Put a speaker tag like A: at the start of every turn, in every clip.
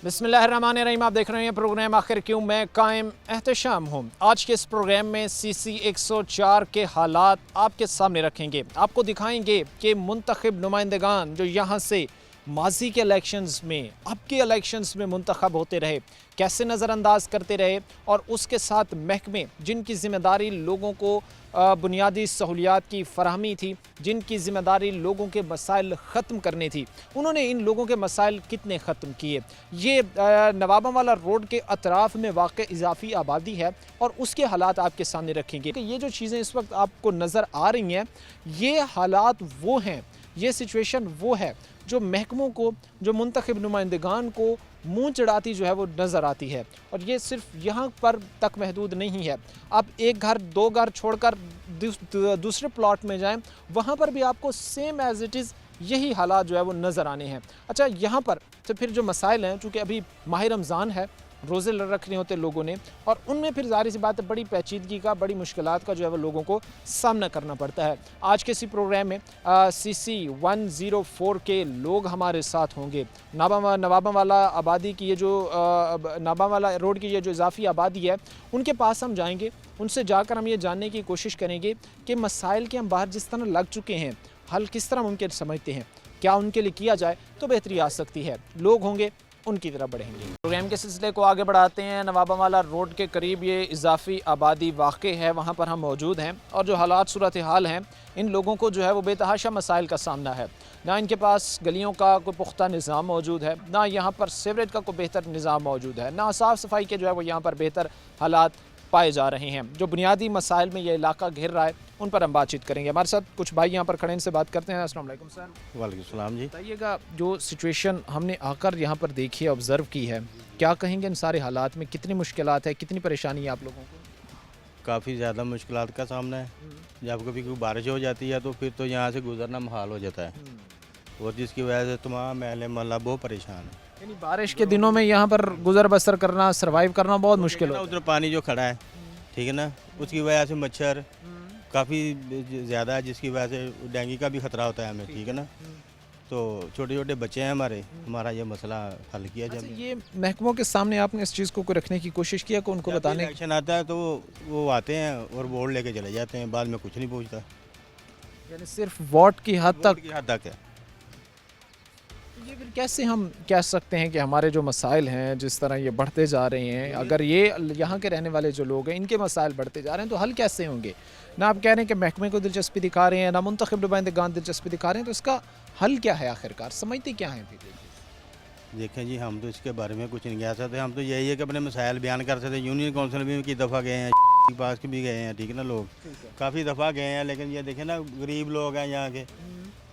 A: बिस्मिल्लाहिर्रहमानिर्रहीम। आप देख रहे हैं प्रोग्राम आखिर क्यों, मैं कायम एहतशाम हूँ। आज के इस प्रोग्राम में CC 104 के हालात आपके सामने रखेंगे। आपको दिखाएंगे कि मुंतखब नुमाइंदगान जो यहाँ से माजी के इलेक्शंस में, अब के इलेक्शंस में मुंतखब होते रहे, कैसे नज़रअंदाज करते रहे, और उसके साथ महकमे जिनकी ज़िम्मेदारी लोगों को बुनियादी सहूलियात की फराहमी थी, जिनकी ज़िम्मेदारी लोगों के मसाइल ख़त्म करनी थी, उन्होंने इन लोगों के मसाइल कितने ख़त्म किए। ये नवाबावाला रोड के अतराफ़ में वाक़ इजाफ़ी आबादी है और उसके हालात आपके सामने रखेंगे कि ये जो चीज़ें इस वक्त आपको नज़र आ रही हैं, ये हालात वो हैं, ये सिचुएशन वो है जो महकमों को, जो मुंतखब नुमाइंदगान को मुंह चढ़ाती जो है वो नज़र आती है। और ये सिर्फ यहाँ पर तक महदूद नहीं है। आप एक घर दो घर छोड़कर दूसरे प्लॉट में जाएं, वहाँ पर भी आपको सेम एज़ इट इज़ यही हालात जो है वो नज़र आने हैं। अच्छा, यहाँ पर तो फिर जो मसाइल हैं, चूँकि अभी माह रमज़ान है, रोज़े रखने होते लोगों ने, और उनमें फिर ज़ाहिर सी बात है बड़ी पेचीदगी का, बड़ी मुश्किलात का जो है वो लोगों को सामना करना पड़ता है। आज के इसी प्रोग्राम में CC 104 के लोग हमारे साथ होंगे। नवाबावाला आबादी की ये जो नवाबावाला रोड की ये जो इजाफ़ी आबादी है, उनके पास हम जाएंगे। उनसे जाकर हम ये जानने की कोशिश करेंगे कि मसाइल के हम बाहर जिस तरह लग चुके हैं, हल किस तरह मुमकिन समझते हैं, क्या उनके लिए किया जाए तो बेहतरी आ सकती है। लोग होंगे, उनकी तरफ बढ़ेंगे। प्रोग्राम के सिलसिले को आगे बढ़ाते हैं। नवाबावाला रोड के करीब ये इजाफी आबादी वाक़ई है, वहाँ पर हम मौजूद हैं, और जो हालात सूरत हाल हैं, इन लोगों को जो है वो बेतहाशा मसाइल का सामना है। ना इनके पास गलियों का कोई पुख्ता निज़ाम मौजूद है, ना यहाँ पर सीवरेज का कोई बेहतर निज़ाम मौजूद है, ना साफ़ सफाई के जो है वो यहाँ पर बेहतर हालात पाए जा रहे हैं। जो बुनियादी मसाइल में यह इलाका घिर रहा है, उन पर हम बातचीत करेंगे। हमारे साथ कुछ भाई यहाँ पर खड़े, इनसे बात करते हैं। अस्सलाम वालेकुम सर।
B: वालेकुम सलाम जी।
A: बताइएगा, जो सिचुएशन हमने आकर यहाँ पर देखी है, ऑब्ज़र्व की है, क्या कहेंगे इन सारे हालात में कितनी मुश्किलात है, कितनी परेशानी है आप लोगों को?
B: काफ़ी ज़्यादा मुश्किलात का सामना है। जब कभी कोई बारिश हो जाती है तो फिर तो यहाँ से गुजरना मुहाल हो जाता है, और जिसकी वजह से तमाम अहले मोहल्ला बहुत परेशान है।
A: यानी बारिश के दिनों में यहाँ पर गुजर बसर करना, सर्वाइव करना बहुत मुश्किल होता है।
B: उधर पानी जो खड़ा है, ठीक है ना, उसकी वजह से मच्छर काफ़ी ज़्यादा है, जिसकी वजह से डेंगू का भी ख़तरा होता है हमें, ठीक है ना। तो छोटे छोटे बच्चे हैं हमारे, हमारा ये मसला हल किया जाए।
A: अच्छा, ये महकमों के सामने आपने इस चीज़ को रखने की कोशिश किया कि उनको बताने की?
B: इलेक्शन आता है तो वो आते हैं और वोट लेके चले जाते हैं, बाद में कुछ नहीं पूछता।
A: यानी सिर्फ वोट की हद तक?
B: की हद तक है।
A: ये फिर कैसे हम कह सकते हैं कि हमारे जो मसाइल हैं, जिस तरह ये बढ़ते जा रहे हैं, अगर ये यहाँ के रहने वाले जो लोग हैं, इनके मसाइल बढ़ते जा रहे हैं, तो हल कैसे होंगे? ना आप कह रहे हैं कि महकमे को दिलचस्पी दिखा रहे हैं, ना मुंतखब नुमाइंदगान दिलचस्पी दिखा रहे हैं, तो इसका हल क्या है आखिरकार, समझते क्या हैं? फिर
B: देखें जी, हम तो इसके बारे में कुछ नहीं कह सकते। हम तो यही है कि अपने मसाइल बयान कर सकते। यूनियन काउंसिल में की दफ़ा गए हैं, के पास के भी गए हैं, ठीक है ना, लोग काफ़ी दफ़ा गए हैं, लेकिन ये देखें ना, गरीब लोग हैं यहाँ के,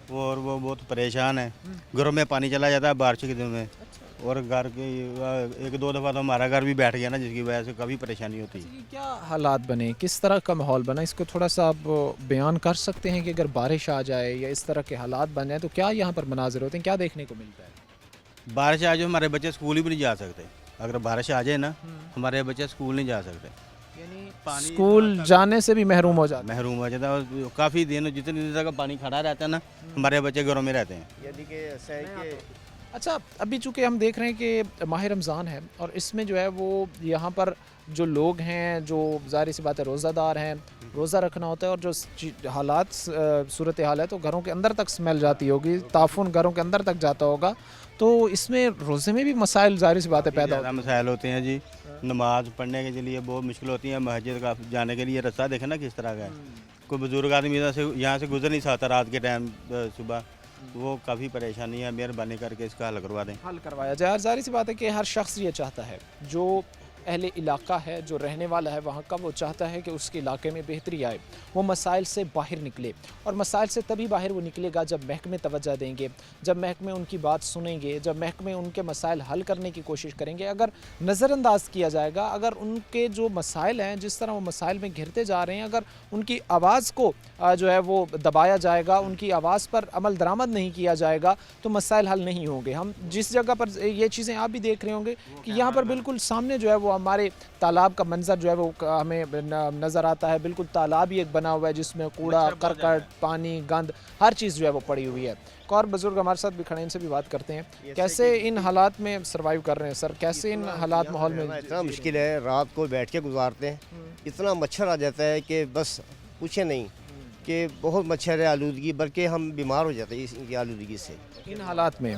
B: और वो बहुत परेशान है। घरों में पानी चला जाता है बारिश के दिनों में, और घर के एक दो दफ़ा तो हमारा घर भी बैठ गया ना, जिसकी वजह से काफ़ी परेशानी होती है।
A: ये क्या हालात बने, किस तरह का माहौल बना, इसको थोड़ा सा आप बयान कर सकते हैं कि अगर बारिश आ जाए या इस तरह के हालात बन जाए तो क्या यहाँ पर मनाजिर होते हैं, क्या देखने को मिलता है?
B: बारिश आ जाए, हमारे बच्चे स्कूल ही भी नहीं जा सकते। अगर बारिश आ जाए ना, हमारे बच्चे स्कूल नहीं जा सकते,
A: यानी स्कूल जाने से भी महरूम हो जाते हैं।
B: महरूम हो जाता है। और काफ़ी दिन, जितनी देर तक पानी खड़ा रहता है ना, हमारे बच्चे घरों में रहते हैं।
C: यानी कि
A: अच्छा, अभी चूँकि हम देख रहे हैं कि माह रमज़ान है, और इसमें जो है वो यहाँ पर जो लोग हैं, जो ज़ाहिर सी बात है रोज़ादार हैं, रोज़ा रखना होता है, और जो हालात सूरत हाल है, तो घरों के अंदर तक स्मेल जाती होगी, ताफुन घरों के अंदर तक जाता होगा, तो इसमें रोज़े में भी मसाइल ज़ाहिर सी बात है पैदा होते हैं।
B: मसाइल होते हैं जी। नमाज पढ़ने के लिए बहुत मुश्किल होती है। मस्जिद का जाने के लिए रास्ता देखे ना किस तरह का है। कोई बुज़ुर्ग आदमी यहाँ से गुजर नहीं सकता रात के टाइम सुबह, वो काफ़ी परेशानी है। मेहरबानी करके इसका हल करवा दें।
A: हल करवाया जाए। ज़ाहिर सी बात है कि हर शख्स ये चाहता है, जो अहले इलाका है, जो रहने वाला है वहाँ का, वो चाहता है कि उसके इलाके में बेहतरी आए, वो मसाइल से बाहर निकले। और मसाइल से तभी बाहर वो निकलेगा जब महकमे तवज्जो देंगे, जब महकमे उनकी बात सुनेंगे, जब महकमे उनके मसाइल हल करने की कोशिश करेंगे। अगर नज़रअंदाज किया जाएगा, अगर उनके जो मसाइल हैं, जिस तरह वो मसाइल में घिरते जा रहे हैं, अगर उनकी आवाज़ को जो है वो दबाया जाएगा, उनकी आवाज़ पर अमल दरामद नहीं किया जाएगा, तो मसाइल हल नहीं होंगे। हम जिस जगह पर ये चीज़ें आप भी देख रहे होंगे कि यहाँ पर बिल्कुल सामने जो है वो हमारे तालाब का मंजर जो है वो हमें नज़र आता है। बिल्कुल तालाब ही एक बना हुआ है जिसमें कूड़ा करकट, पानी, गंद, हर चीज़ जो है वो पड़ी हुई है। एक और बुज़ुर्ग हमारे साथ भी खड़े हैं, इनसे भी बात करते हैं। कैसे इन हालात में सर्वाइव कर रहे हैं सर? कैसे इन हालात माहौल में?
C: इतना मुश्किल है, रात को बैठ के गुजारते हैं। इतना मच्छर आ जाता है कि बस पूछे नहीं, कि बहुत मच्छर है, आलूदगी, बल्कि हम बीमार हो जाते हैं इनकी आलूदगी से।
A: इन हालात में,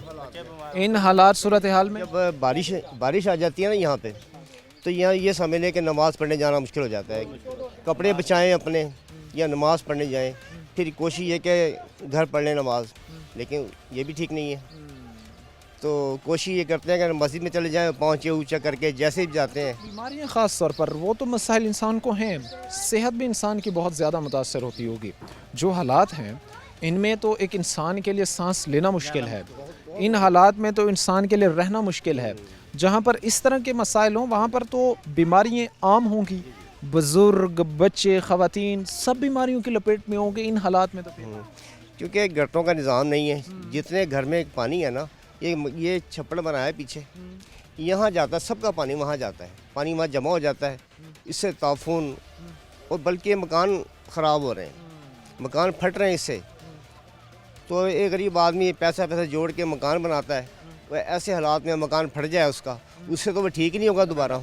A: इन हालात सूरत हाल में
C: जब बारिश आ जाती है ना यहाँ पे, तो यहाँ ये समझ लें कि नमाज़ पढ़ने जाना मुश्किल हो जाता है। कपड़े बचाएं अपने या नमाज़ पढ़ने जाएं, फिर कोशिश ये कि घर पढ़ लें नमाज, लेकिन ये भी ठीक नहीं है। तो कोशिश ये करते हैं कि मस्जिद में चले जाएं, पहुँचे ऊँचा करके जैसे भी जाते हैं।
A: बीमारियाँ ख़ास तौर पर वो तो मसाइल इंसान को हैं, सेहत भी इंसान की बहुत ज़्यादा मुतासर होती होगी। जो हालात हैं इनमें तो एक इंसान के लिए सांस लेना मुश्किल है, इन हालात में तो इंसान के लिए रहना मुश्किल है। जहाँ पर इस तरह के मसाइल हों वहाँ पर तो बीमारियाँ आम होंगी, बुज़ुर्ग, बच्चे, ख़वातीन सब बीमारियों की लपेट में होंगे इन हालात में। तो
C: क्योंकि गटरों का निज़ाम नहीं है। जितने घर में पानी है ना, ये छप्पड़ बनाया है पीछे, यहाँ जाता है, सबका पानी वहाँ जाता है, पानी वहाँ जमा हो जाता है। इससे ताफून और बल्कि मकान ख़राब हो रहे हैं, मकान फट रहे हैं इससे। तो एक गरीब आदमी पैसा जोड़ के मकान बनाता है, वह ऐसे हालात में मकान फट जाए उससे तो वह ठीक ही नहीं होगा दोबारा।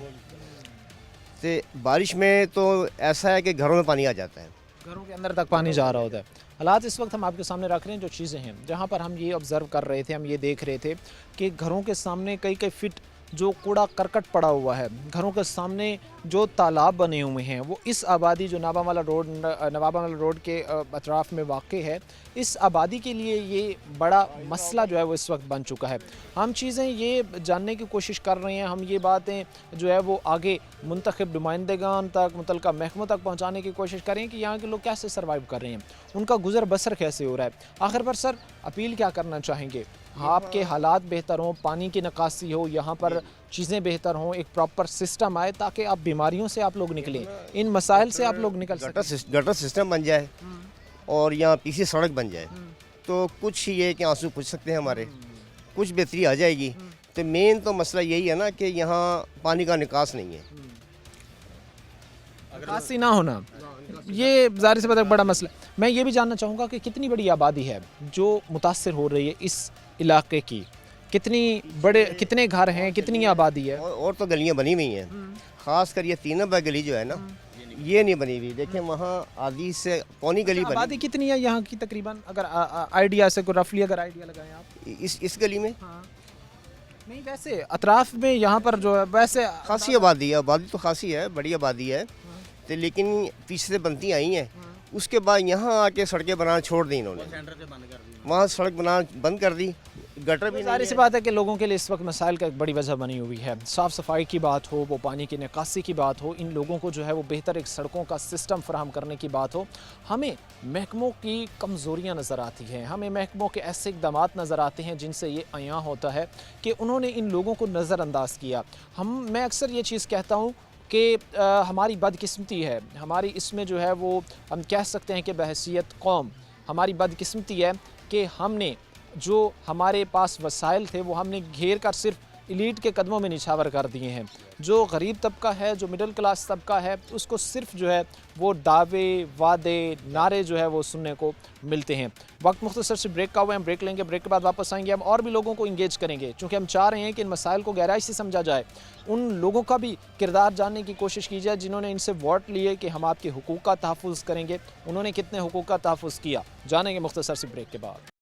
C: तो बारिश में तो ऐसा है कि घरों में पानी आ जाता है,
A: घरों के अंदर तक पानी जा रहा होता है। हालात इस वक्त हम आपके सामने रख रहे हैं, जो चीज़ें हैं जहाँ पर हम ये ऑब्ज़र्व कर रहे थे, हम ये देख रहे थे कि घरों के सामने कई कई फिट जो कूड़ा करकट पड़ा हुआ है, घरों के सामने जो तालाब बने हुए हैं, वो इस आबादी जो नवाबावाला रोड के अतराफ़ में वाक़ई है, इस आबादी के लिए ये बड़ा मसला जो है वो इस वक्त बन चुका है। हम चीज़ें ये जानने की कोशिश कर रहे हैं, हम ये बातें जो है वो आगे मुंतखब नुमाइंदगान तक, मुतल्लिका महकमों तक पहुँचाने की कोशिश करें कि यहाँ के लोग कैसे सर्वाइव कर रहे हैं, उनका गुज़र बसर कैसे हो रहा है। आखिर पर सर अपील क्या करना चाहेंगे? आपके हालात बेहतर हों, पानी की निकासी हो, यहाँ पर चीज़ें बेहतर हों, एक प्रॉपर सिस्टम आए ताकि आप बीमारियों से आप लोग निकलें, इन मसाइल से आप लोग निकल सकें।
C: गटर सिस्टम बन जाए और यहाँ पीछे सड़क बन जाए तो कुछ ये कि आंसू पूछ सकते हैं हमारे, कुछ बेहतरी आ जाएगी। तो मेन तो मसला यही है ना कि यहाँ पानी का निकास नहीं है,
A: निकासी ना होना, ये ज़ाहिर सी बात है बड़ा मसला। मैं ये भी जानना चाहूँगा कि कितनी बड़ी आबादी है जो मुतासर हो रही है इस इलाके की, कितने घर हैं, कितनी आबादी है?
C: और तो गलियाँ बनी हुई हैं, ख़ास कर ये 3 नंबर गली जो है ना, ये नहीं बनी हुई। देखें वहाँ आधी से पौनी गली बनी।
A: आबादी कितनी है यहाँ की तकरीबन, अगर आइडिया से कोई रफली अगर आइडिया लगाएं आप?
C: इस गली में
A: नहीं, वैसे अतराफ में यहाँ पर जो है वैसे
C: खासी आबादी है, आबादी तो खासी है, बड़ी आबादी है। तो लेकिन पीछे से बनती आई हैं, उसके बाद यहाँ आके सड़कें बनाना छोड़ दी इन्होंने, वहाँ सड़क बनाना बंद कर दी, गटर भी।
A: ज़ाहिर सी बात है कि लोगों के लिए इस वक्त मसाइल का एक बड़ी वजह बनी हुई है। साफ़ सफाई की बात हो, वो पानी की निकासी की बात हो, इन लोगों को जो है वो बेहतर एक सड़कों का सिस्टम फराहम करने की बात हो, हमें महकमों की कमज़ोरियाँ नज़र आती हैं, हमें महकमों के ऐसे इक़दाम नज़र आते हैं जिनसे ये अयां होता है कि उन्होंने इन लोगों को नज़रअंदाज किया। मैं अक्सर ये चीज़ कहता हूँ कि हमारी बदकिस्मती है, हमारी इसमें जो है वो हम कह सकते हैं कि बहैसियत कौम हमारी बदकिस्मती है कि हमने जो हमारे पास वसाइल थे वो हमने घेर कर सिर्फ एलीट के कदमों में निछावर कर दिए हैं। जो गरीब तबका है, जो मिडिल क्लास तबका है, उसको सिर्फ जो है वो दावे, वादे, नारे जो है वो सुनने को मिलते हैं। वक्त मुख्तसर से ब्रेक का हुआ है, हम ब्रेक लेंगे, ब्रेक के बाद वापस आएंगे, हम और भी लोगों को इंगेज करेंगे क्योंकि हम चाह रहे हैं कि इन मसाइल को गहराई से समझा जाए, उन लोगों का भी किरदार जानने की कोशिश की जाए जिन्होंने इनसे वोट लिए कि हम आपके हुकूक का तहफ़्फ़ुज़ करेंगे, उन्होंने कितने हुकूक का तहफ़्फ़ुज़ किया, जानेंगे मुख्तसर से ब्रेक के बाद।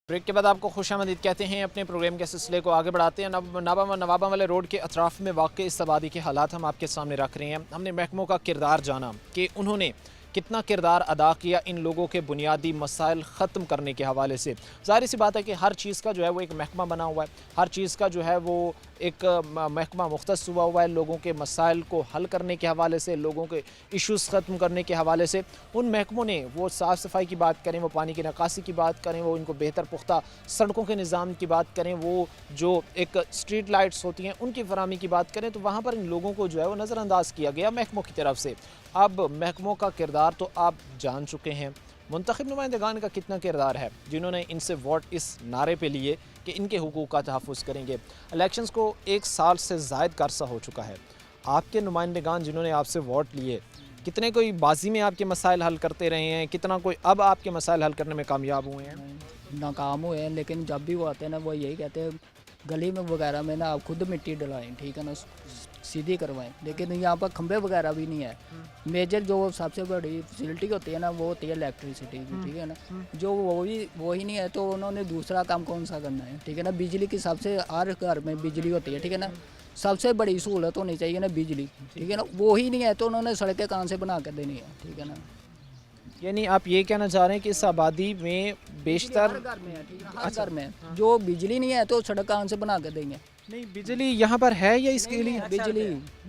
A: ब्रेक के बाद आपको खुशामदीद कहते हैं। अपने प्रोग्राम के सिलसिले को आगे बढ़ाते हैं। नवाबावाला रोड के अतराफ़ में वाक़ई इस आबादी के हालात हम आपके सामने रख रहे हैं। हमने महकमों का किरदार जाना कि उन्होंने कितना किरदार अदा किया इन लोगों के बुनियादी मसाइल ख़त्म करने के हवाले से। ज़ाहिर सी बात है कि हर चीज़ का जो है वो एक महकमा बना हुआ है, हर चीज़ का जो है वो एक महकमा मुख्तस हुआ हुआ है लोगों के मसाइल को हल करने के हवाले से, लोगों के इश्यूज़ ख़त्म करने के हवाले से। उन महकमों ने वो साफ़ सफाई की बात करें, वो पानी की निकासी की बात करें, वो इनको बेहतर पुख्ता सड़कों के निज़ाम की बात करें, वो जो एक स्ट्रीट लाइट्स होती हैं उनकी फराहमी की बात करें, तो वहाँ पर इन लोगों को जो है वो नज़रअंदाज किया गया महकमों की तरफ से। अब महकमों का किरदार तो आप जान चुके हैं, मुंतखब नुमाइंदगान का कितना किरदार है जिन्होंने इनसे वोट इस नारे पे लिए कि इनके हुकूक का तहफ़्फ़ुज़ करेंगे। इलेक्शंस को 1 साल से ज़ायद का अरसा हो चुका है। आपके नुमाइंदगान जिन्होंने आपसे वोट लिए, कितने कोई बाजी में आपके मसाइल हल करते रहे हैं, कितना कोई अब आपके मसाइल हल करने में कामयाब हुए हैं?
D: नाकाम हुए हैं, लेकिन जब भी वो आते हैं ना वो यही कहते हैं गली में वगैरह में ना आप खुद मिट्टी डलाएं, ठीक है ना, सीधी करवाएं। लेकिन यहाँ पर खंबे वगैरह भी नहीं है। मेजर जो सबसे बड़ी फैसिलिटी होती है ना वो होती है इलेक्ट्रिसिटी की, ठीक है ना, जो वो ही नहीं है तो उन्होंने दूसरा काम कौन सा करना है, ठीक है ना। बिजली की सबसे हर घर में बिजली होती है, ठीक है ना, सबसे बड़ी सहूलत होनी चाहिए ना बिजली, ठीक है ना, वो ही नहीं है तो उन्होंने सड़कें कहाँ से बना कर देनी है, ठीक है ना।
A: यानी आप ये कहना चाह रहे हैं कि इस आबादी में बेशतर
D: हर घर में है, ठीक है ना, हर घर में है। जो बिजली नहीं है तो सड़क कहाँ से बना कर देंगे।
A: नहीं, बिजली यहाँ पर है या इसके लिए?
D: बिजली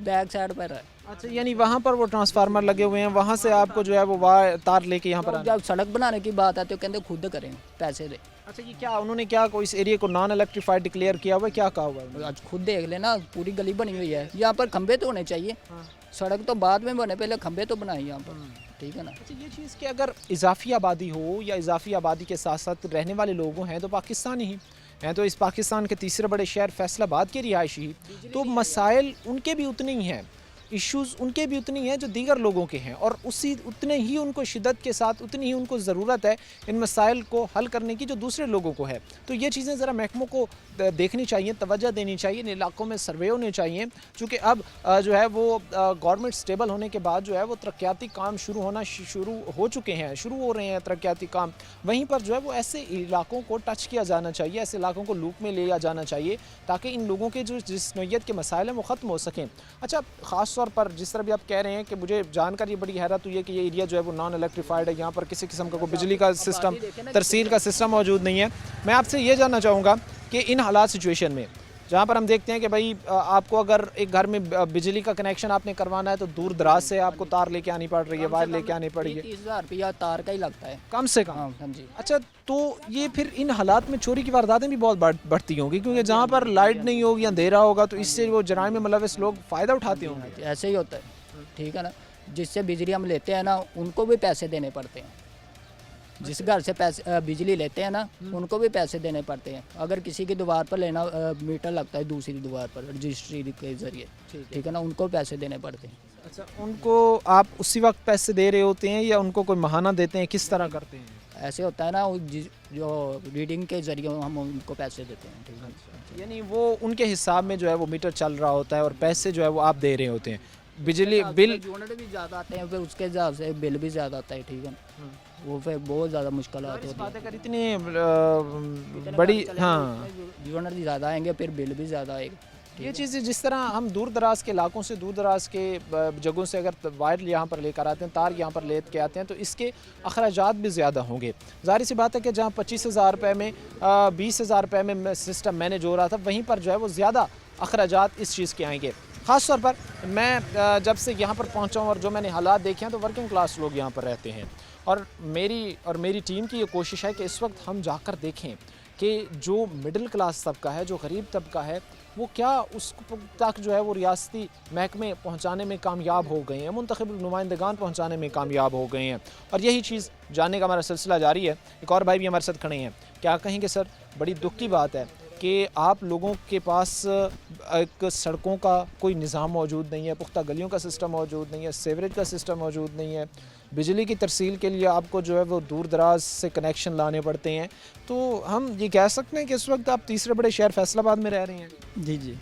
D: बैक साइड पर है।
A: अच्छा, यानी वहाँ पर वो ट्रांसफार्मर लगे हुए हैं, वहाँ से आपको जो है वो तार लेके यहाँ पर आना।
D: जब सड़क बनाने की बात आती है तो कहते खुद करें, पैसे दे।
A: अच्छा, ये क्या उन्होंने क्या कोई इस एरिया को नॉन इलेक्ट्रीफाइड डिक्लेयर किया हुआ है, क्या कहा हुआ है?
D: आज खुद देख लेना, पूरी गली बनी हुई है। यहाँ पर खंबे तो होने चाहिए, सड़क तो बाद में बने, पहले खंबे तो बनाए यहाँ पर, ठीक है ना।
A: अच्छा, ये चीज़ कि अगर इजाफी आबादी हो या इजाफी आबादी के साथ साथ रहने वाले लोग हैं तो पाकिस्तानी ही हैं, तो इस पाकिस्तान के तीसरे बड़े शहर फैसलाबाद के रिहायशी ही, तो मसाइल उनके भी उतने ही हैं, इश्यूज़ उनके भी उतनी हैं जो दीगर लोगों के हैं, और उतने ही उनको शिद्दत के साथ उतनी ही उनको ज़रूरत है इन मसाइल को हल करने की जो दूसरे लोगों को है। तो ये चीज़ें ज़रा महकमों को देखनी चाहिए, तवज्जो देनी चाहिए, इन इलाकों में सर्वे होने चाहिए, चूँकि अब जो है वो गवर्नमेंट स्टेबल होने के बाद जो है वो तरक्याती काम शुरू हो चुके हैं, शुरू हो रहे हैं तरक्याती काम। वहीं पर जो है वो ऐसे इलाकों को टच किया जाना चाहिए, ऐसे इलाकों को लूप में लिया जाना चाहिए ताकि इन लोगों के जो जिस नौइयत के मसाइल हैं वो ख़त्म हो सकें। अच्छा, ख़ास तौर पर जिस तरह भी आप कह रहे हैं कि मुझे जानकर ये बड़ी हैरत हुई है कि ये एरिया जो है वो नॉन इलेक्ट्रीफाइड है, यहाँ पर किसी किस्म का कोई बिजली का सिस्टम, तरसील का सिस्टम मौजूद नहीं है। मैं आपसे ये जानना चाहूँगा कि इन हालात सिचुएशन में जहाँ पर हम देखते हैं कि भाई आपको अगर एक घर में बिजली का कनेक्शन आपने करवाना है तो दूर दराज से आपको तार लेके आनी पड़ रही है, वायर लेके आनी पड़ी है,
D: 30,000 रुपया तार का ही लगता है
A: कम से कम।
D: हाँ जी।
A: अच्छा, तो ये फिर इन हालात में चोरी की वारदातें भी बहुत बढ़ती होंगी, क्योंकि जहाँ पर लाइट नहीं होगी, अंधेरा होगा, तो इससे वो जराइम में मुलविस लोग फ़ायदा उठाते होंगे।
D: ऐसे ही होता है, ठीक है ना। जिससे बिजली हम लेते हैं ना उनको भी पैसे देने पड़ते हैं, जिस घर से पैसे बिजली लेते हैं ना उनको भी पैसे देने पड़ते हैं। अगर किसी की दीवार पर लेना मीटर लगता है दूसरी दीवार पर रजिस्ट्री के ज़रिए, ठीक है ना, उनको पैसे देने पड़ते हैं।
A: अच्छा, उनको आप उसी वक्त पैसे दे रहे होते हैं या उनको कोई महाना देते हैं, किस तरह करते हैं?
D: ऐसे होता है ना, जो रीडिंग के ज़रिए हम उनको पैसे देते हैं, ठीक है।
A: यानी वो उनके हिसाब में जो है वो मीटर चल रहा होता है और पैसे जो है वो आप दे रहे होते हैं। बिजली बिल
D: यूनिट भी ज़्यादा आते हैं, फिर उसके हिसाब से बिल भी ज़्यादा आता है, ठीक है ना। वो फिर बहुत ज़्यादा मुश्किल होती है।
A: अगर इतनी बड़ी, हाँ,
D: यूनिट ज़्यादा आएंगे फिर बिल भी ज़्यादा आएगा।
A: ये चीज़ें जिस तरह हम दूर दराज के इलाकों से, दूर दराज के जगहों से अगर वायर यहाँ पर लेकर आते हैं, तार यहाँ पर लेके आते हैं, तो इसके अखराजात भी ज़्यादा होंगे। ज़ाहिर सी बात है कि जहाँ 25,000 रुपये में 20,000 रुपये में सिस्टम मैनेज हो रहा था, वहीं पर जो है वो ज़्यादा अखराजात इस चीज़ के आएंगे। ख़ास तौर पर मैं जब से यहाँ पर पहुँचा हूँ और जो मैंने हालात देखे हैं तो वर्किंग क्लास लोग यहाँ पर रहते हैं, और मेरी टीम की ये कोशिश है कि इस वक्त हम जाकर देखें कि जो मिडिल क्लास तबका है, जो गरीब तबका है, वो क्या उस तक जो है वो रियासती महकमे पहुँचाने में कामयाब हो गए हैं, मुंतखब नुमाइंदगान पहुँचाने में कामयाब हो गए हैं। और यही चीज़ जानने का हमारा सिलसिला जारी है। एक और भाई भी हमारे साथ खड़े हैं। क्या कहेंगे सर, बड़ी दुख की बात है कि आप लोगों के पास एक सड़कों का कोई निज़ाम मौजूद नहीं है, पुख्ता गलियों का सिस्टम मौजूद नहीं है, सीवरेज का सिस्टम मौजूद नहीं है, बिजली की तरसील के लिए आपको जो है वो दूर दराज से कनेक्शन लाने पड़ते हैं। तो हम ये कह सकते हैं कि इस वक्त आप तीसरे बड़े शहर फैसलाबाद में रह रहे हैं?
E: जी जी,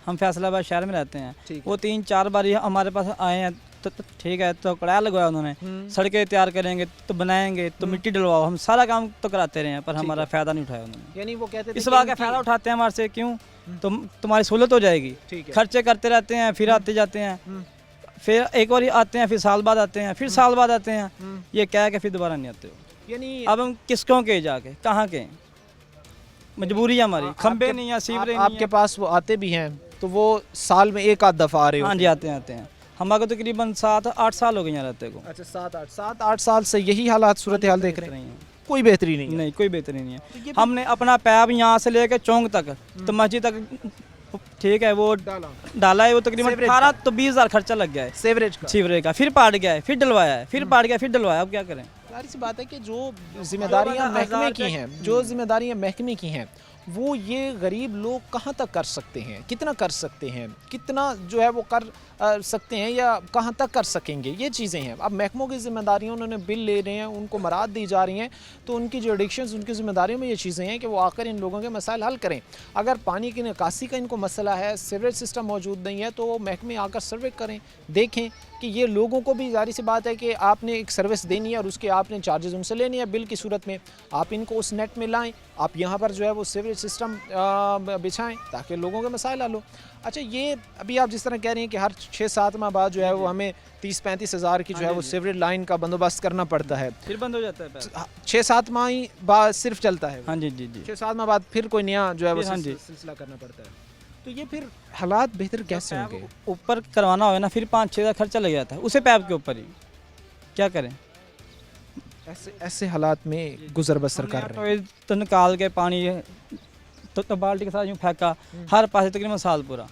E: हम फैसलाबाद शहर में रहते हैं।
A: ठीक
E: वो 3-4 बार ये हमारे पास आए हैं तो ठीक है, तो किराया लगवाया उन्होंने, सड़कें तैयार करेंगे तो बनाएंगे तो मिट्टी डलवाओ, हम सारा काम तो कराते रहे हैं, पर हमारा फ़ायदा नहीं उठाया उन्होंने।
A: यानी वो कहते थे
E: इस बात का फ़ायदा उठाते हैं हमारे से, क्यों? तो तुम्हारी सहूलत हो जाएगी, खर्चे करते रहते हैं, फिर आते जाते हैं, फिर एक बार आते हैं, फिर साल बाद आते हैं, फिर साल बाद आते हैं, ये क्या है कि फिर दोबारा नहीं आते हो।
A: यानी
E: अब हम किसकों के जाके, कहाँ के, मजबूरी है हमारी, खंबे नहीं है, सीवरेज नहीं
A: आपके पास वो आते भी हैं तो वो साल में एक आध दफ़ा आ रहे
E: है।
A: हो?
E: हाँ जी, आते हैं। हमारे को तकरीबन 7-8 साल हो गए यहाँ रहते को।
A: अच्छा, 7-8 साल से यही हालात, सूरत हाल देख रहे हैं? कोई बेहतरी नहीं है?
E: नहीं, कोई बेहतरी नहीं है। हमने अपना पैप यहाँ से लेकर चौंक तक तो मस्जिद तक, ठीक है, वो डाला है, वो तकरीबन 18 तो 20 हज़ार खर्चा लग गया है
A: सीवरेज का,
E: सीवरेज का, फिर पाट गया है, फिर डलवाया है, फिर पाट गया, फिर डलवाया, अब क्या करें?
A: जाहिर सी बात है कि जो जिम्मेदारियां महकमे की हैं, जो जिम्मेदारियां महकमे की हैं, वो ये गरीब लोग कहाँ तक कर सकते हैं, कितना कर सकते हैं, कितना जो है वो कर सकते हैं या कहाँ तक कर सकेंगे, ये चीज़ें हैं। अब महकमों की जिम्मेदारियां, उन्होंने बिल ले रहे हैं, उनको मराद दी जा रही हैं, तो उनकी जो एडिक्शंस, उनकी जिम्मेदारियों में ये चीज़ें हैं कि वो आकर इन लोगों के मसाइल हल करें। अगर पानी की निकासी का इनको मसला है, सीवरेज सिस्टम मौजूद नहीं है, तो वो महकमे आकर सर्वे करें, देखें कि ये लोगों को भी जाहिर सी बात है कि आपने एक सर्विस देनी है और उसके आपने चार्जेस उनसे लेने हैं बिल की सूरत में, आप इनको उस नेट में लाएं, आप यहाँ पर जो है वो सीवरेज सिस्टम बिछाएं ताकि लोगों के मसाइल हल हो। अच्छा, ये अभी आप जिस तरह कह रही हैं कि हर 6-7 माह बाद जो है वो हमें 30-35 हज़ार की जो है वो सीवरेज लाइन का बंदोबस्त करना पड़ता है,
E: फिर बंद हो जाता है।
A: 6-7 माह ही बाद सिर्फ चलता है।
E: हाँ जी जी जी।
A: 6-7 माह बाद फिर कोई नया जो है वो
E: हाँ जी।
A: सिलसिला करना पड़ता है। तो ये फिर हालात बेहतर कैसे होंगे?
E: ऊपर करवाना होगा ना, फिर 5-6 हज़ार खर्चा लग जाता है उसे पैप के ऊपर ही, क्या करें?
A: ऐसे हालात में गुजर बसर कर रहे हैं।
E: तो निकाल के पानी तो बाल्टी के साथ यूँ फेंका हर पास तकरीबन साल पूरा,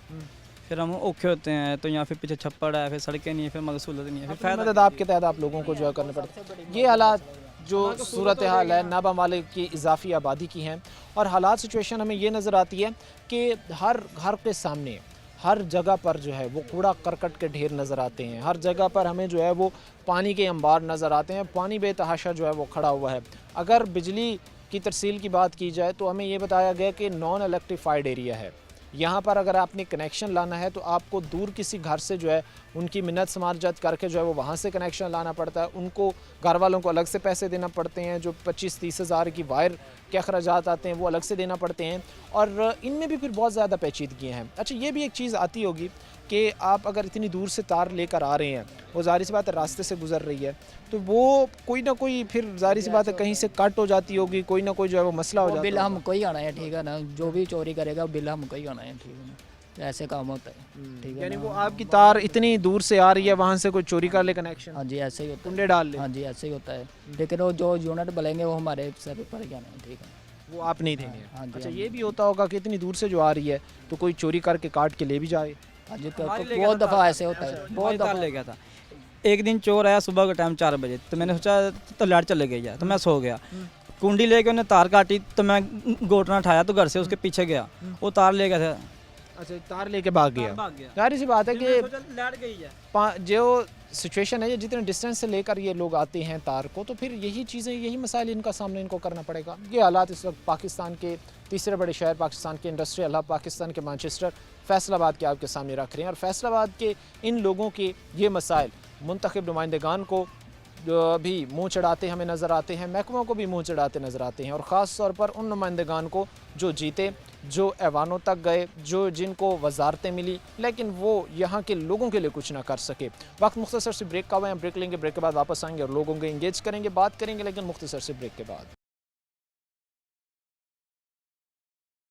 E: फिर हम औखे होते हैं। तो यहाँ फिर पीछे छप्पड़ है, फिर सड़कें नहीं है, फिर मकसूलत नहीं है, फिर फायदा
A: मदद आपके तहत आप लोगों को जो है करना पड़ता है। ये हालात जो सूरत हाल है नाबा मालिक की इजाफी आबादी की हैं, और हालात सिचुएशन हमें ये नज़र आती है कि हर घर के सामने हर जगह पर जो है वो कूड़ा करकट के ढेर नज़र आते हैं, हर जगह पर हमें जो है वो पानी के अंबार नज़र आते हैं, पानी बेतहाशा जो है वो खड़ा हुआ है। अगर बिजली की तरसील की बात की जाए तो हमें ये बताया गया कि नॉन इलेक्ट्रीफाइड एरिया है, यहाँ पर अगर आपने कनेक्शन लाना है तो आपको दूर किसी घर से जो है उनकी मिन्नत समारजत करके जो है वो वहाँ से कनेक्शन लाना पड़ता है, उनको घर वालों को अलग से पैसे देना पड़ते हैं, जो 25-30 हज़ार की वायर के अखराजात आते हैं वो अलग से देना पड़ते हैं, और इनमें भी फिर बहुत ज़्यादा पेचीदगियाँ हैं। अच्छा, ये भी एक चीज़ आती होगी कि आप अगर इतनी दूर से तार लेकर आ रहे हैं, वो ज़ाहिर सी बात है रास्ते से गुजर रही है, तो वो कोई ना कोई फिर ज़ाहिर सी बात है कहीं से कट हो जाती होगी, कोई ना कोई जो है वो मसला हो जाता है।
D: बिल हमको ही आना है, ठीक है ना, जो भी चोरी करेगा बिल हमको ही आना है, ठीक है ना, ऐसे काम होता है, ठीक है
A: यानी
D: ना।
A: वो आपकी तार इतनी दूर से आ रही है, वहाँ से कोई चोरी कर ले कनेक्शन,
D: हाँ जी, ऐसे ही होता है,
A: कुंडे डाल ले,
D: हाँ जी ऐसे ही होता है। लेकिन वो जो यूनिट बोलेंगे वो हमारे सर पे पड़ जाना है, ठीक है,
A: वो आप नहीं देंगे।
D: हाँ जी।
A: अच्छा, ये भी होता होगा कि इतनी दूर से जो आ रही है तो कोई चोरी करके काट के ले भी जाए।
D: हाँ जी,
E: हमारी ले
D: बहुत
E: गया था
D: दफ़ा ऐसे होता है, बहुत
E: बहुत
D: दफ़ा।
E: ले गया था। एक दिन चोर आया सुबह के टाइम 4 बजे, तो मैंने सोचा तो लाइट चले गई है, तो मैं सो गया, कुंडी लेके उन्हें तार काटी, तो मैं गोटना उठाया तो घर से उसके पीछे गया, वो तार ले गया था,
A: अच्छा, तार लेके भाग गया।
E: भाग गया।
A: जाहिर सी बात है कि
E: लाइट गई है।
A: जो सिचुएशन है, जितने डिस्टेंस से लेकर ये लोग आते हैं तार को, तो फिर यही चीज़ें, यही मसाइल इनका सामने इनको करना पड़ेगा। ये हालात इस वक्त पाकिस्तान के तीसरे बड़े शहर, पाकिस्तान के इंडस्ट्रियल हब, पाकिस्तान के मैनचेस्टर फैसलाबाद के आपके सामने रख रहे हैं, और फैसलाबाद के इन लोगों के ये मसाइल मुंतखब नुमाइंदगान को भी मुँह चढ़ाते हमें नज़र आते हैं, महकमों को भी मुँह चढ़ाते नज़र आते हैं, और ख़ास तौर पर उन नुमाइंदगान को जो जीते, जो ऐवानों तक गए, जो जिनको वजारतें मिली, लेकिन वो यहाँ के लोगों के लिए कुछ ना कर सके। वक्त मुख्तसर से ब्रेक का हुआ है, ब्रेक लेंगे, ब्रेक के बाद वापस आएंगे और लोगों को इंगेज करेंगे, बात करेंगे, लेकिन मुख्तसर से ब्रेक के बाद।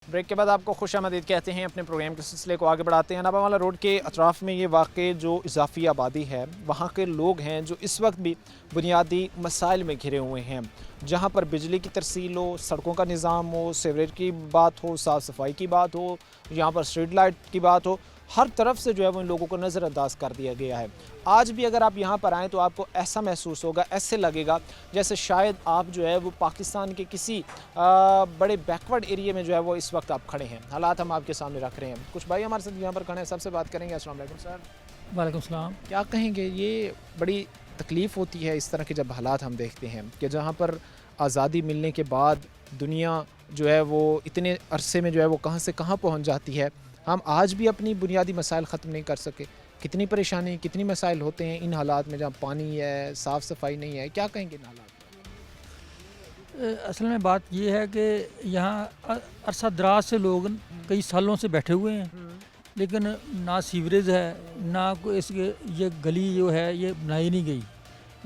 A: ब्रेक के बाद आपको खुशामदीद कहते हैं। अपने प्रोग्राम के सिलसिले को आगे बढ़ाते हैं। नाबावाला रोड के अतराफ़ में ये वाक़ जो इजाफ़ी आबादी है, वहाँ के लोग हैं जो इस वक्त भी बुनियादी मसाइल में घिरे हुए हैं, जहाँ पर बिजली की तरसील हो, सड़कों का निज़ाम हो, सीवरेज की बात हो, साफ़ सफाई की बात हो, यहाँ पर स्ट्रीट लाइट की बात हो, हर तरफ से जो है वो इन लोगों को नज़रअंदाज कर दिया गया है। आज भी अगर आप यहाँ पर आएँ तो आपको ऐसा महसूस होगा, ऐसे लगेगा जैसे शायद आप जो है वो पाकिस्तान के किसी बड़े बैकवर्ड एरिया में जो है वो इस वक्त आप खड़े हैं। हालात हम आपके सामने रख रहे हैं। कुछ भाई हमारे साथ यहाँ पर खड़े हैं, सबसे बात करेंगे। अस्सलाम वालेकुम सर।
F: वालेकुम सलाम।
A: क्या कहेंगे, ये बड़ी तकलीफ़ होती है इस तरह के जब हालात हम देखते हैं कि जहाँ पर आज़ादी मिलने के बाद दुनिया जो है वो इतने अरसे में जो है वो कहाँ से कहाँ पहुँच जाती है, हम आज भी अपनी बुनियादी मसाइल ख़त्म नहीं कर सके। कितनी परेशानी, कितनी मसाइल होते हैं इन हालात में जहाँ पानी है, साफ़ सफाई नहीं है। क्या कहेंगे इन हालात में?
F: असल में बात ये है कि यहाँ अरसा दराज से लोग कई सालों से बैठे हुए हैं, लेकिन ना सीवरेज है, ना कोई इसके ये गली जो है ये बनाई नहीं गई।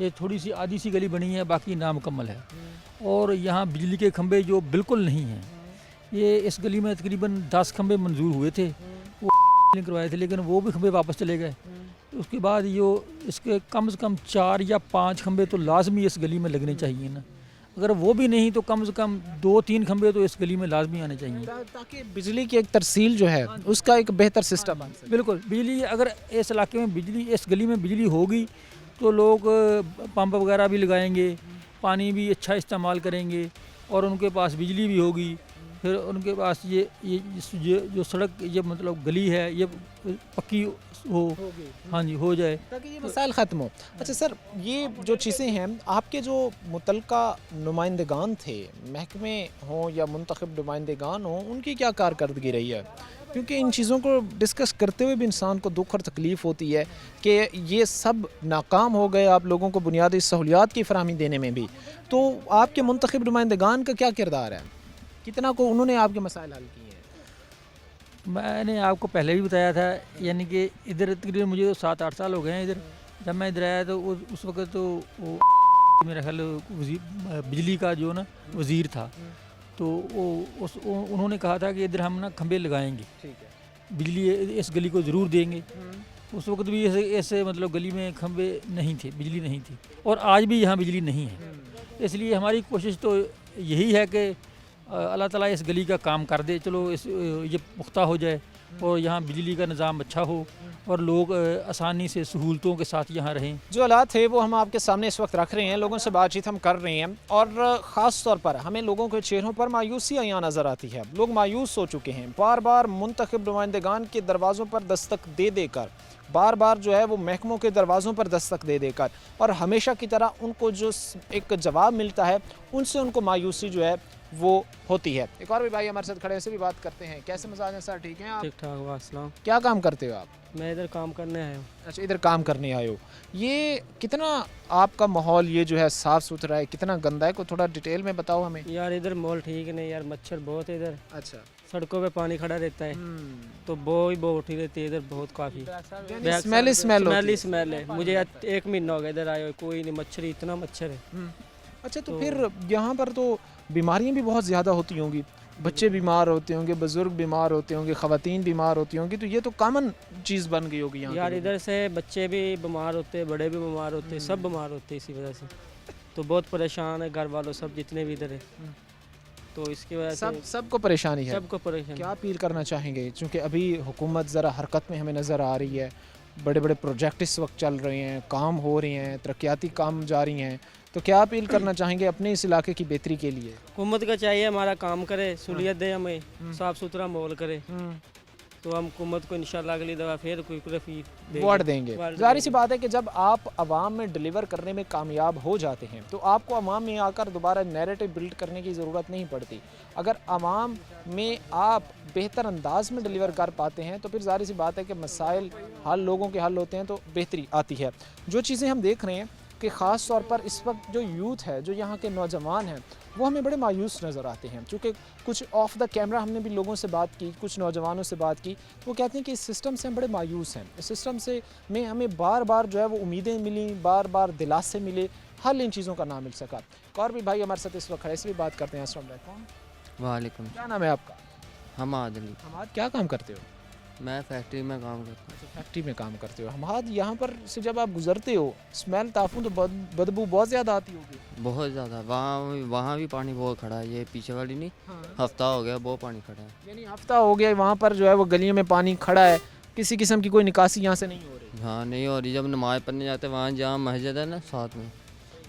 F: ये थोड़ी सी आधी सी गली बनी है, बाकी नामुकम्मल है। और यहाँ बिजली के खंभे जो बिल्कुल नहीं हैं। ये इस गली में तकरीबन 10 खंभे मंजूर हुए थे, वो करवाए थे, लेकिन वो भी खंभे वापस चले गए। उसके बाद यो इसके कम से कम 4 या 5 खंभे तो लाजमी इस गली में लगने चाहिए ना। अगर वो भी नहीं तो कम से कम 2-3 खंभे तो इस गली में लाजमी आने चाहिए,
A: ताकि बिजली की एक तरसील जो है उसका एक बेहतर सिस्टम बन सके।
F: बिल्कुल। बिजली अगर इस इलाके में बिजली, इस गली में बिजली होगी तो लोग पंप वगैरह भी लगाएंगे पानी भी अच्छा इस्तेमाल करेंगे और उनके पास बिजली भी होगी, फिर उनके पास ये जो सड़क ये मतलब गली है ये पक्की हो, हाँ जी, हो जाए
A: ताकि ये मसाइल ख़त्म हो। अच्छा सर, ये जो चीज़ें हैं, आपके जो मुतलका नुमाइंदगान थे, महकमे हों या मुंतखब नुमाइंदगान हों, उनकी क्या कारकर्दगी रही है? क्योंकि इन चीज़ों को डिस्कस करते हुए भी इंसान को दुख और तकलीफ़ होती है कि ये सब नाकाम हो गए आप लोगों को बुनियादी सहूलियात की फराहमी देने में भी। तो आपके मुंतखब नुमाइंदगान का क्या किरदार है? कितना को उन्होंने आपके मसाइल हल किए हैं?
F: मैंने आपको पहले भी बताया था, यानी कि इधर तकरीबन मुझे 7-8 साल हो गए हैं इधर। जब मैं इधर आया तो उस वक्त तो वो मेरा ख्याल बिजली का जो ना वज़ीर था, तो उन्होंने कहा था कि इधर हम ना खंभे लगाएंगे,
A: ठीक है।
F: बिजली इस गली को ज़रूर देंगे। उस वक्त भी ऐसे मतलब गली में खंभे नहीं थे, बिजली नहीं थी, और आज भी यहाँ बिजली नहीं है। इसलिए हमारी कोशिश तो यही है कि अल्लाह ताला इस गली का काम कर दे, चलो ये पुख्ता हो जाए और यहाँ बिजली का निज़ाम अच्छा हो और लोग आसानी से सहूलतों के साथ यहाँ रहें।
A: जो हालात है वो हम आपके सामने इस वक्त रख रहे हैं, लोगों से बातचीत हम कर रहे हैं, और ख़ास तौर पर हमें लोगों के चेहरों पर मायूसी यहाँ नज़र आती है। लोग मायूस हो चुके हैं, बार बार मुंतखब नुमाइंदगान के दरवाज़ों पर दस्तक दे देकर, बार बार जो है वो महकमों के दरवाज़ों पर दस्तक दे देकर, और हमेशा की तरह उनको जो एक जवाब मिलता है उनसे उनको मायूसी जो है वो होती है। एक और भी भाई हमारे साथ खड़े हैं, से भी बात करते हैं। कैसे मजाज हैं सर? ठीक हैं आप?
G: ठीक ठाक, वास्सलाम।
A: क्या काम करते हो आप?
G: मैं इधर काम करने आया हूँ।
A: अच्छा, इधर काम करने आए हो। ये कितना आपका माहौल ये जो है साफ़ सुथरा है, कितना गंदा है, को थोड़ा डिटेल में बताओ हमें।
G: यार इधर माहौल ठीक नहीं यार, मच्छर बहुत है इधर,
A: अच्छा,
G: सड़कों पे पानी खड़ा रहता है, तो बो ही बो उठी रहती है इधर बहुत काफ़ी।
A: स्मेल
G: स्मेल ही स्मेल है। मुझे 1 महीना हो गया इधर आए हुए, कोई नहीं, मच्छर इतना मच्छर है।
A: अच्छा, तो फिर यहाँ पर तो बीमारियाँ भी बहुत ज़्यादा होती होंगी, बच्चे बीमार होते होंगे, बुजुर्ग बीमार होते होंगे, ख़वातीन बीमार होती होंगी, तो ये तो कॉमन चीज़ बन गई होगी यहाँ
G: यार
A: के
G: इधर से बच्चे भी बीमार होते हैं, बड़े भी बीमार होते हैं, सब बीमार होते हैं इसी वजह से, तो बहुत परेशान है घर वालों सब जितने भी इधर है, तो इसकी वजह से
A: सबको परेशानी है।
G: सबको परेशान।
A: क्या अपील करना चाहेंगे, क्योंकि अभी हुकूमत ज़रा हरकत में हमें नज़र आ रही है, बड़े बड़े प्रोजेक्ट इस वक्त चल रहे हैं, काम हो रहे हैं, तरक्याती काम जारी हैं, तो क्या अपील करना चाहेंगे अपने इस इलाके की बेहतरी के लिए?
G: हुकूमत का चाहिए हमारा काम करे, सहूलियत दे हमें, साफ़ सुथरा माहौल करे, तो हम हुकूमत को इंशाल्लाह अगली दफ़ा फिर कोई
A: वोट देंगे। जाहिर सी बात है कि जब आप आवाम में डिलीवर करने में कामयाब हो जाते हैं तो आपको आवाम में आकर दोबारा नैरेटिव बिल्ड करने की ज़रूरत नहीं पड़ती। अगर आवाम में आप बेहतर अंदाज में डिलीवर कर पाते हैं तो फिर जाहिर सी बात है कि मसाइल हल लोगों के हल होते हैं, तो बेहतरी आती है। जो चीज़ें हम देख रहे हैं कि ख़ास तौर पर इस वक्त जो यूथ है, जो यहाँ के नौजवान हैं, वो हमें बड़े मायूस नज़र आते हैं। चूँकि कुछ ऑफ द कैमरा हमने भी लोगों से बात की, कुछ नौजवानों से बात की, तो वो कहते हैं कि इस सिस्टम से हम बड़े मायूस हैं, इस सिस्टम से में हमें बार बार जो है वो उम्मीदें मिली, बार बार दिलासे मिले, हल इन चीज़ों का ना मिल सका। और भी भाई हमारे साथ इस वक्त खड़े, से भी बात करते हैं। अस्सलाम वालेकुम।
H: वालेकुम।
A: क्या नाम है आपका?
H: हमाद अली।
A: हमाद, क्या काम करते हो?
H: मैं फैक्ट्री में काम करता हूँ।
A: फैक्ट्री में काम करते हो। हमाद, यहाँ पर से जब आप गुजरते हो, स्मेल ताफून तो बदबू बहुत ज़्यादा आती होगी।
H: बहुत ज़्यादा। वहाँ भी पानी बहुत खड़ा है, ये पीछे वाली नहीं, हफ्ता हो गया बहुत पानी खड़ा है।
A: यानी हफ्ता हो गया वहाँ पर जो है वो गलियों में पानी खड़ा है, किसी किस्म की कोई निकासी यहाँ से नहीं हो रही?
H: हाँ, नहीं हो रही। जब नमाज़ पढ़ने जाते वहाँ जहाँ मस्जिद है ना साथ में,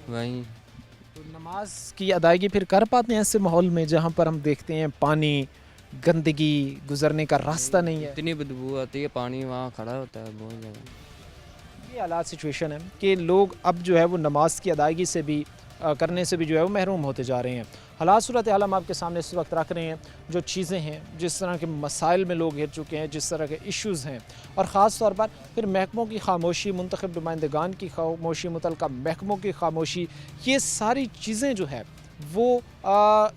H: वहीं।
A: तो नमाज की अदायगी फिर कर पाते हैं ऐसे माहौल में जहाँ पर हम देखते हैं पानी, गंदगी, गुजरने का रास्ता नहीं है?
H: इतनी बदबू आती है, पानी वहाँ खड़ा होता है बहुत ज़्यादा।
A: ये हालात सिचुएशन है कि लोग अब जो है वो नमाज की अदायगी से भी करने से भी जो है वो महरूम होते जा रहे हैं। हालात सूरत हाल हम आपके सामने इस वक्त रख रहे हैं, जो चीज़ें हैं, जिस तरह के मसाइल में लोग घिर चुके हैं, जिस तरह के इश्यूज़ हैं, और ख़ास तौर पर फिर महकमों की खामोशी, मुंतखब नुमाइंदगान की खामोशी, मुतल्लिका महकमों की खामोशी, ये सारी चीज़ें जो है वो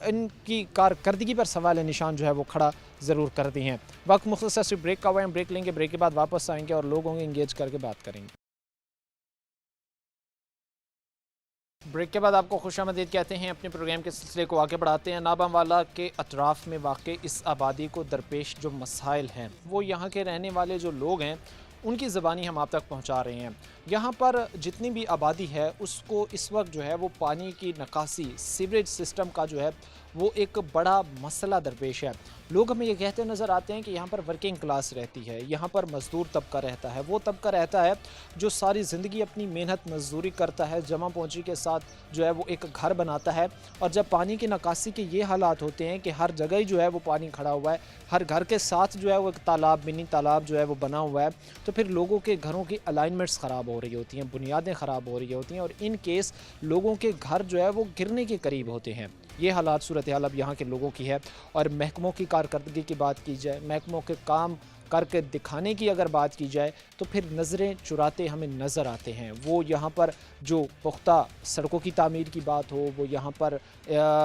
A: इनकी कारकर्दगी पर सवाल निशान जो है वो खड़ा ज़रूर करती हैं। वक्त मुख्तसर से ब्रेक का हुआ है, ब्रेक लेंगे, ब्रेक के बाद वापस आएंगे और लोगों को इंगेज करके बात करेंगे। ब्रेक के बाद आपको खुशामदीद कहते हैं। अपने प्रोग्राम के सिलसिले को आगे बढ़ाते हैं। नाबामवाला के अतराफ़ में वाक़ इस आबादी को दरपेश जो मसाइल हैं, वो यहाँ के रहने वाले जो लोग हैं उनकी ज़बानी हम आप तक पहुंचा रहे हैं। यहाँ पर जितनी भी आबादी है उसको इस वक्त जो है वो पानी की निकासी, सीवरेज सिस्टम का जो है वो एक बड़ा मसला दरपेश है। लोग हमें ये कहते नज़र आते हैं कि यहाँ पर वर्किंग क्लास रहती है, यहाँ पर मज़दूर तबका रहता है, वो तबका रहता है जो सारी ज़िंदगी अपनी मेहनत मजदूरी करता है, जमा पूंजी के साथ जो है वो एक घर बनाता है। और जब पानी की निकासी के ये हालात होते हैं कि हर जगह ही जो है वो पानी खड़ा हुआ है, हर घर के साथ जो है वो एक तालाब, मिनी तालाब जो है वो बना हुआ है, तो फिर लोगों के घरों की अलाइनमेंट्स ख़राब हो रही होती हैं, बुनियादें ख़राब हो रही होती हैं और इन केस लोगों के घर जो है वो गिरने के करीब होते हैं। ये हालात सूरत हाल अब यहाँ के लोगों की है। और महकमों की कारकर्दगी की बात की जाए, महकमों के काम करके दिखाने की अगर बात की जाए तो फिर नज़रें चुराते हमें नज़र आते हैं। वो यहाँ पर जो पुख्ता सड़कों की तामीर की बात हो, वो यहाँ पर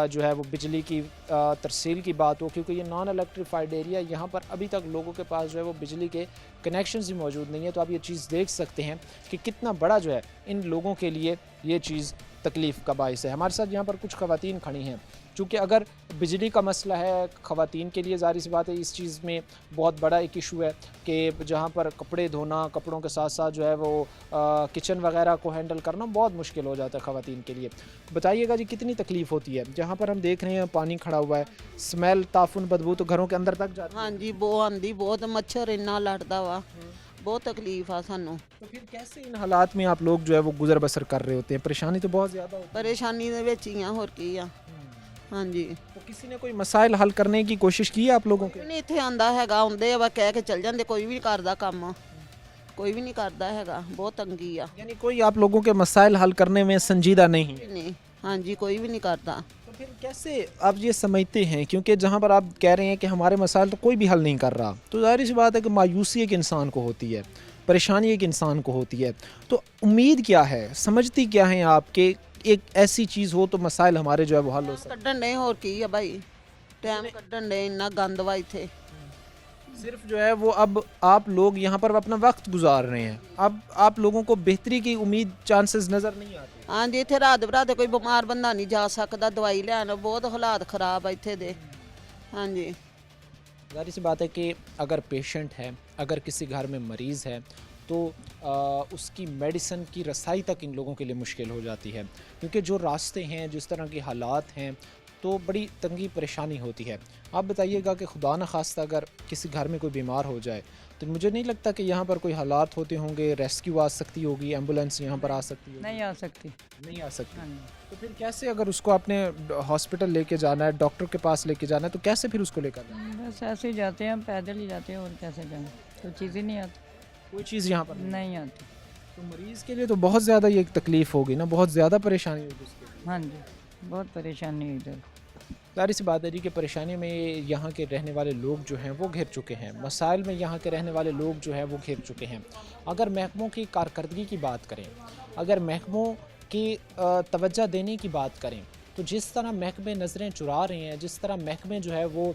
A: जो है वो बिजली की तरसील की बात हो, क्योंकि ये नॉन इलेक्ट्रीफाइड एरिया, यहाँ पर अभी तक लोगों के पास जो है वो बिजली के कनेक्शंस ही मौजूद नहीं है। तो आप ये चीज़ देख सकते हैं कि कितना बड़ा जो है इन लोगों के लिए ये चीज़ तकलीफ़ का बाइस है। हमारे साथ यहाँ पर कुछ ख़वातीन खड़ी हैं, चूँकि अगर बिजली का मसला है ख़वातीन के लिए, ज़ाहिर सी बात है इस चीज़ में बहुत बड़ा एक इशू है कि जहाँ पर कपड़े धोना, कपड़ों के साथ साथ जो है वो किचन वगैरह को हैंडल करना बहुत मुश्किल हो जाता है ख़वातीन के लिए। बताइएगा जी कितनी तकलीफ़ होती है। जहाँ पर हम देख रहे हैं पानी खड़ा हुआ है, स्मेल, ताफुन, बदबू तो घरों के अंदर तक जाती है।
I: हाँ जी, बहुत आंदी, बहुत मच्छर इन्ना लड़ता वा, बहुत तकलीफ आ सानू।
A: तो फिर कैसे इन हालात में आप लोग जो है वो गुजर बसर कर रहे होते हैं? परेशानी तो बहुत ज़्यादा होती है।
I: परेशानी दे विच ही आ, होर की आ। हाँ जी,
A: तो किसी ने कोई मसाइल हल करने की कोशिश की है आप लोगों के?
I: नहीं इत्थे आंदा हैगा, आउंदे वा कह के चल जांदे, कोई भी नहीं करदा काम, कोई भी नहीं करदा हैगा, बहुत तंगी आ।
A: यानी कोई आप लोगों के मसाइल हल करने में संजीदा नहीं है?
I: नहीं, हाँ जी, कोई भी नहीं करता।
A: तो फिर कैसे आप ये समझते हैं, क्योंकि जहाँ पर आप कह रहे हैं कि हमारे मसाइल तो कोई भी हल नहीं कर रहा, तो ज़ाहिर सी बात है कि मायूसी एक इंसान को होती है, परेशानी एक इंसान को होती है। तो उम्मीद क्या है, समझती क्या है आपके एक ऐसी चीज़ हो तो मसाइल हमारे जो है वो हल हो सके?
I: कड्डन नहीं, होर की है भाई, टाइम कड्डन नहीं, इन्ना गंद वा इत्थे।
A: सिर्फ जो है वो अब आप लोग यहाँ पर अपना वक्त गुजार रहे हैं, अब आप लोगों को बेहतरी की उम्मीद, चांसेस नज़र नहीं आते?
I: हाँ जी, इत्थे रात बरात कोई बीमार बंदा नहीं जा सकता दवाई लैन, बहुत हालात खराब है इत्थे दे। हाँ जी,
A: ज़ाहिर सी बात है कि अगर पेशेंट है, अगर किसी घर में मरीज़ है तो उसकी मेडिसिन की रसाई तक इन लोगों के लिए मुश्किल हो जाती है, क्योंकि जो रास्ते हैं, जिस तरह के हालात हैं, तो बड़ी तंगी परेशानी होती है। आप बताइएगा कि खुदा न खास्ता अगर किसी घर में कोई बीमार हो जाए तो मुझे नहीं लगता कि यहाँ पर कोई हालात होते होंगे, रेस्क्यू आ सकती होगी, एम्बुलेंस यहाँ पर आ सकती होगी?
E: नहीं आ सकती।
A: नहीं आ सकती। तो फिर कैसे, अगर उसको आपने हॉस्पिटल लेके जाना है, डॉक्टर के पास लेके जाना है, तो कैसे फिर उसको लेकर जाना है?
E: बस ऐसे ही जाते हैं, पैदल ही जाते हैं, और कैसे जाएं, कोई चीज़ ही नहीं आती।
A: कोई चीज़ यहाँ पर
E: नहीं आती।
A: तो मरीज़ के लिए तो बहुत ज़्यादा ये तकलीफ़ होगी ना, बहुत ज़्यादा परेशानी होगी उसके लिए।
E: हाँ जी, बहुत परेशानी है इधर।
A: जाहिर सी बात है जी कि परेशानी में यहाँ के रहने वाले लोग जो हैं वो घिर चुके हैं, मसाइल में यहाँ के रहने वाले लोग जो हैं वो घिर चुके हैं। अगर महकमों की कारकर्दगी की बात करें, अगर महकमों की तवज्जो देने की बात करें, तो जिस तरह महकमे नज़रें चुरा रहे हैं, जिस तरह महकमे जो है वो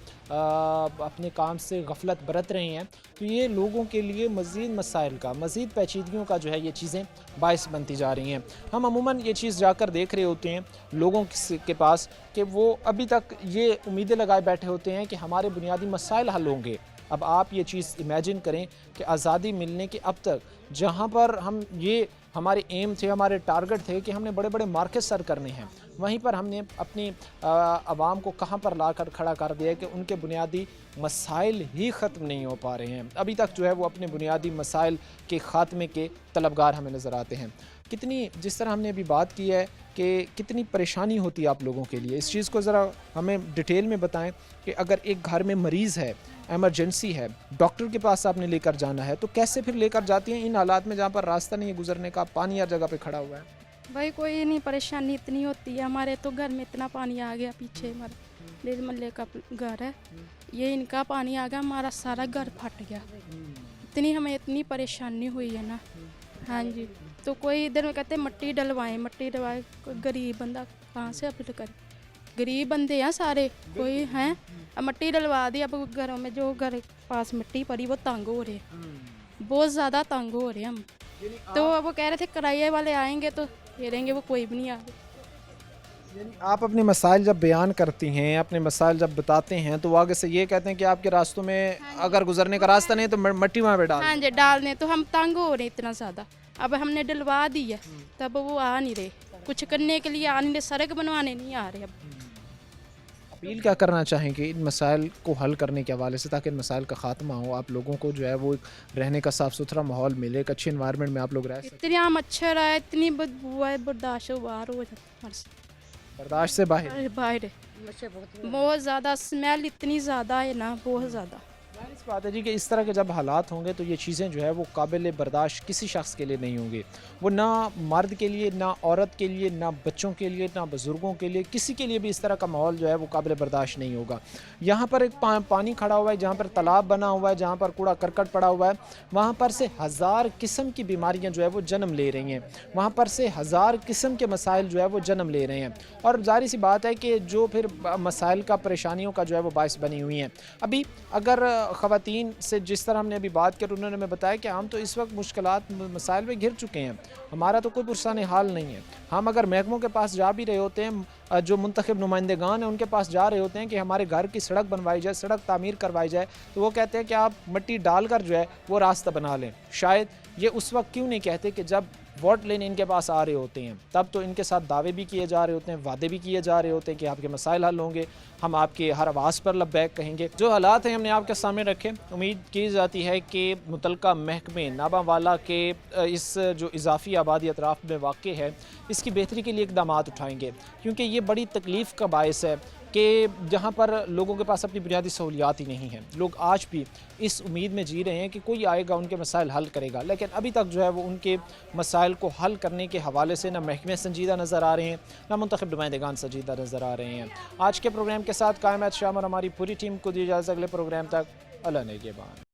A: अपने काम से गफलत बरत रहे हैं, तो ये लोगों के लिए मज़ीद मसाइल का, मज़ीद पेचीदगियों का जो है ये चीज़ें बाइस बनती जा रही हैं। हम अमूमन ये चीज़ जाकर देख रहे होते हैं लोगों के पास कि वो अभी तक ये उम्मीदें लगाए बैठे होते हैं कि हमारे बुनियादी मसाइल हल होंगे। अब आप ये चीज़ इमेजिन करें कि आज़ादी मिलने के अब तक जहाँ पर हम ये हमारे एम थे, हमारे टारगेट थे कि हमने बड़े बड़े मार्केट सर करने हैं, वहीं पर हमने अपनी आवाम को कहाँ पर लाकर खड़ा कर दिया कि उनके बुनियादी मसाइल ही ख़त्म नहीं हो पा रहे हैं। अभी तक जो है वो अपने बुनियादी मसाइल के ख़ात्मे के तलबगार हमें नज़र आते हैं। कितनी, जिस तरह हमने अभी बात की है कि कितनी परेशानी होती है आप लोगों के लिए, इस चीज़ को ज़रा हमें डिटेल में बताएं कि अगर एक घर में मरीज़ है, एमरजेंसी है, डॉक्टर के पास आपने लेकर जाना है, तो कैसे फिर लेकर जाती हैं इन हालात में जहाँ पर रास्ता नहीं है गुजरने का, पानी हर जगह पे खड़ा हुआ है?
J: भाई कोई नहीं, परेशानी इतनी होती है, हमारे तो घर में इतना पानी आ गया, पीछे हमारे डेढ़ मल्ले का घर है, ये इनका पानी आ गया, हमारा सारा घर फट गया, इतनी हमें इतनी परेशानी हुई है ना। हाँ जी, तो कोई इधर में कहते मट्टी डलवाएं, मट्टी डलवाएं, कोई गरीब बंदा कहाँ से अपील करे, गरीब बंदे हैं सारे, कोई हैं, अब मट्टी डलवा दी, अब घरों में जो घर पास मिट्टी पड़ी वो तंग हो रहे, बहुत ज़्यादा तंग हो रहे हम। तो अब वो कह रहे थे किराए वाले आएंगे तो फेरेंगे, वो कोई भी नहीं आ रहे।
A: आप अपने मसाइल जब बयान करती हैं, अपने मसाइल जब बताते हैं, तो वो आगे से ये कहते हैं कि आपके रास्तों में अगर गुजरने का रास्ता नहीं तो मट्टी वहाँ पे डाल
J: हाँ जी डालने तो हम तंग हो रहे इतना ज़्यादा। अब हमने डलवा दी है तब वो आ नहीं रहे, कुछ करने के लिए आ नहीं रहे, सड़क बनवाने नहीं आ रहे। अब
A: अपील क्या करना चाहेंगे इन मसाइल को हल करने के हवाले से, ताकि इन मसाइल का खात्मा हो, आप लोगों को जो है वो रहने का साफ़ सुथरा माहौल मिले, एक अच्छी इन्वायरमेंट में आप लोग रह सकें?
J: इतना मच्छर है, इतनी बदबू है, बर्दाश्त बाहर हो जाता है,
A: बर्दाश्त से बाहर।
J: बाहर बहुत ज़्यादा स्मेल इतनी ज़्यादा है ना, बहुत ज़्यादा।
A: इस बात है जी कि इस तरह के जब हालात होंगे तो ये चीज़ें जो है वो काबिल बर्दाश्त किसी शख्स के लिए नहीं होंगी। वो ना मर्द के लिए, ना औरत के लिए, ना बच्चों के लिए, ना बुज़ुर्गों के लिए, किसी के लिए भी इस तरह का माहौल जो है वो काबिल बर्दाश्त नहीं होगा। यहाँ पर एक पानी खड़ा हुआ है, जहाँ पर तालाब बना हुआ है, जहाँ पर कूड़ा करकट पड़ा हुआ है, वहाँ पर से हज़ार किस्म की बीमारियाँ जो है वो जन्म ले रही हैं, वहाँ पर से हज़ार किस्म के मसाइल जो है वो जन्म ले रहे हैं। और जाहिर सी बात है कि जो फिर मसाइल का, परेशानियों का जो है वो बायस बनी हुई हैं। अभी अगर ख़वातीन से जिस तरह हमने अभी बात कर, उन्होंने हमें बताया कि हम तो इस वक्त मुश्किलात मसाइल में घिर चुके हैं, हमारा तो कोई पुरसान हाल नहीं है। हम अगर महकमों के पास जा भी रहे होते हैं, जो मुंतखब नुमाइंदेगान हैं उनके पास जा रहे होते हैं कि हमारे घर की सड़क बनवाई जाए, सड़क तामीर करवाई जाए, तो वो कहते हैं कि आप मिट्टी डालकर जो है वो रास्ता बना लें। शायद ये उस वक्त क्यों नहीं कहते कि जब वोट लेने इनके पास आ रहे होते हैं, तब तो इनके साथ दावे भी किए जा रहे होते हैं, वादे भी किए जा रहे होते हैं कि आपके मसाइल हल होंगे, हम आपके हर आवाज़ पर लब्बैक कहेंगे। जो हालात हैं हमने आपके सामने रखे। उम्मीद की जाती है कि मुतलका महकमे नाबा वाला के इस जो इजाफी आबादी अतराफ़ में वाक़ है, इसकी बेहतरी के लिए इक़दाम उठाएँगे, क्योंकि ये बड़ी तकलीफ़ का बायस है कि जहाँ पर लोगों के पास अपनी बुनियादी सहूलियात ही नहीं हैं। लोग आज भी इस उम्मीद में जी रहे हैं कि कोई आएगा उनके मसाइल हल करेगा, लेकिन अभी तक जो है वो उनके मसाइल को हल करने के हवाले से ना महकमे संजीदा नज़र आ रहे हैं, ना मुंतखब नुमाइंदेगान संजीदा नज़र आ रहे हैं। आज के प्रोग्राम के साथ कायम शाम और हमारी पूरी टीम को दी इजाज़त। अगले प्रोग्राम तक अल्लाह ने के बाद।